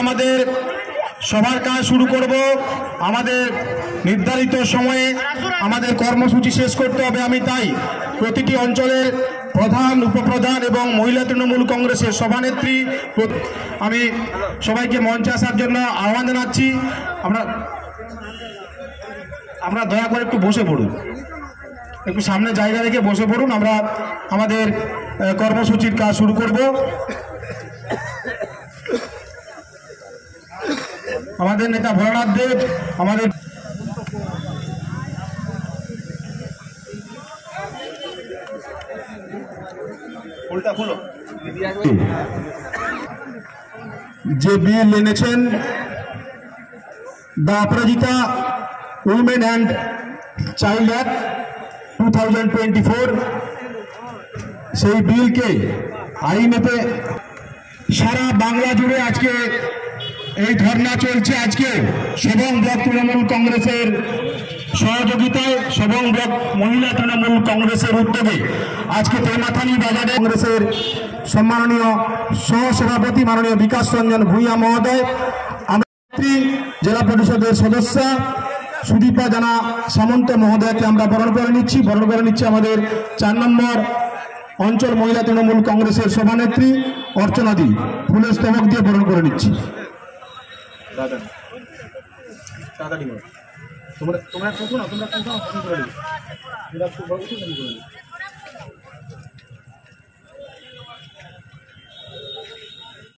আমাদের সবার কাজ শুরু করব। আমাদের নির্ধারিত সময়ে আমাদের কর্মসূচি শেষ করতে হবে। আমি তাই প্রতিটি অঞ্চলের প্রধান, উপপ্রধান এবং মহিলা তৃণমূল কংগ্রেসের সভানেত্রী আমি সবাইকে মঞ্চে আসার জন্য আহ্বান জানাচ্ছি। আমরা দয়া করে একটু বসে পড়ুন, একটু সামনে জায়গা রেখে বসে পড়ুন। আমরা আমাদের কর্মসূচির কাজ শুরু করব। আমাদের নেতা ভোলানাথ দেব, আমাদের যে বিল এনেছেন the Aparajita women and child act 2024, সেই বিলকে আইনেতে সারা বাংলা জুড়ে আজকে এই ধর্ণা চলছে। আজকে সবং ব্লক তৃণমূল কংগ্রেসের সহযোগিতায়, সবং ব্লক মহিলা তৃণমূল কংগ্রেসের উদ্যোগে আজকে তেমাথানি বাজারে কংগ্রেসের সম্মাননীয় সহসভাপতি মাননীয় বিকাশ রঞ্জন ভূঁইয়া মহোদয়, আমাদের জেলা পরিষদের সদস্য সুদীপা জানা সামন্ত মহোদয়কে আমরা বরণ করে নিচ্ছি। আমাদের 4 নম্বর অঞ্চল মহিলা তৃণমূল কংগ্রেসের সভানেত্রী অর্চনাদি ফুলের স্তবক দিয়ে বরণ করে নিচ্ছি। তোমরা